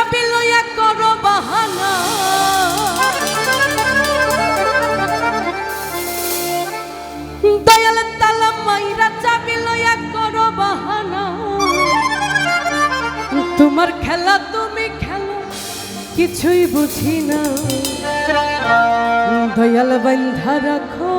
চাবি লইয়া করো বাহানা, দয়াল তালা মাইরা চাবি লইয়া করো বাহানা। তোমার খেলা তুমি খেলো কিছুই বুঝি না, দয়াল বান্ধা রাখো।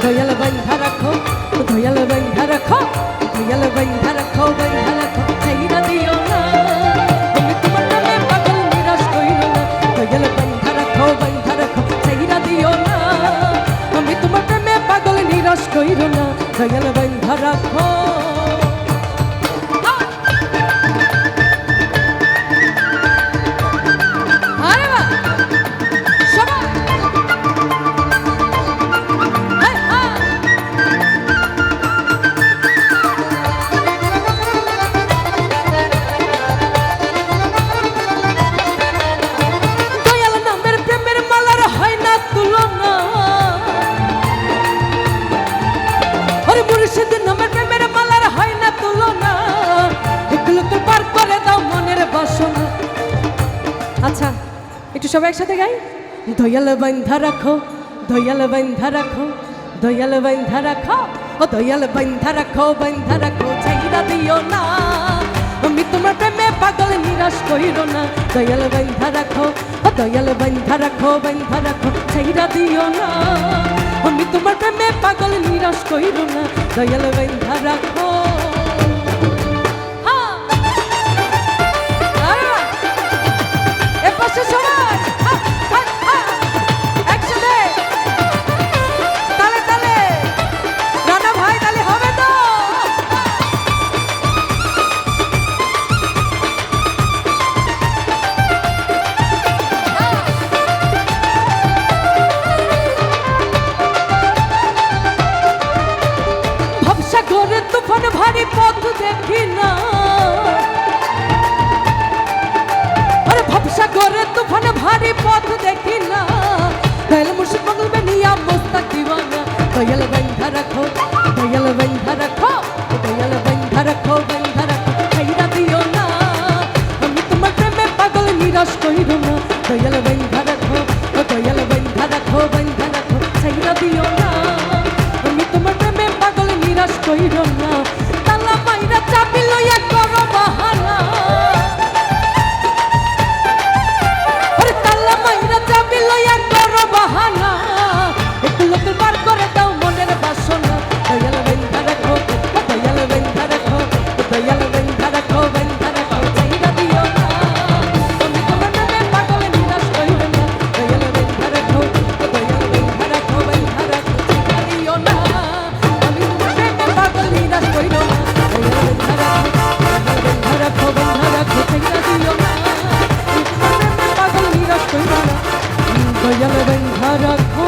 দয়াল বান্ধা রাখো, দয়াল বান্ধা রাখো, দয়াল বান্ধা রাখো, বান্ধা রাখো, ছাইরা দিও না। আমি তোমার নামে পাগল নিরাশ কইরো না, দয়াল বান্ধা রাখো, বান্ধা রাখো, ছাইরা দিও না। আমি তোমার নামে পাগল নিরাশ কইরো না, দয়াল বান্ধা রাখো। আচ্ছা একটু সবাই একসাথে গাই। দয়াল বান্ধা রাখো, দয়াল বান্ধা রাখো, দয়াল বান্ধা রাখো, ও দয়াল বান্ধা রাখো, বান্ধা রাখো, ছাইরা দিও না। আমি তোমার প্রেমে পাগল নিরাশ কইরো না, দয়াল বান্ধা রাখো, ও দয়াল বান্ধা রাখো, বান্ধা রাখো, ছাইরা দিও না। আমি তোমার প্রেমে পাগল নিরাশ কইরো না, দয়াল বান্ধা রাখো। তুফান ভারী পথ দেখি না, আরে ভবসা করে তুফান ভারী পথ দেখি না। দয়াল মুর্শিদ পাগল বানিয়া মস্তাক দিওয়ানা, দয়াল বান্ধা রাখো, দয়াল বান্ধা রাখো, দয়াল বান্ধা রাখো, বান্ধা রাখো, ছাইরা দিও না। আমি তোমার প্রেমে পাগল নিরাশ কইরো না, দয়াল বান্ধা রাখো, দয়াল বান্ধা রাখো, বান্ধা রাখো, ছাইরা দিও না। আমি তোমার প্রেমে পাগল নিরাশ কইরো না, তালা মাইরা চাবি লইয়া করো বাহানা। আরে তালা মাইরা চাবি লইয়া করো বাহানা, একটু লোকের বার করে দাও মনের বাসনা। দয়াল বান্ধা রাখো, দয়াল বান্ধা রাখো, দয়াল বান্ধা রাখো, বান্ধা রাখো, ছাইরা দিও না। আমি তোমার নামে পাগল নিরাশ কইরো না, দয়াল বান্ধা রাখো, দয়াল বান্ধা রাখো, বান্ধা রাখো, ছাইরা দিও না। আমি তোমার প্রেমে পাগল নিরাশ কইরো না, দয়াল বান্ধা রাখো, বান্ধা রাখো, ছাইরা দিও না। আমি তোমার প্রেমে পাগল নিরাশ কইরো না, দয়াল বান্ধা রাখো।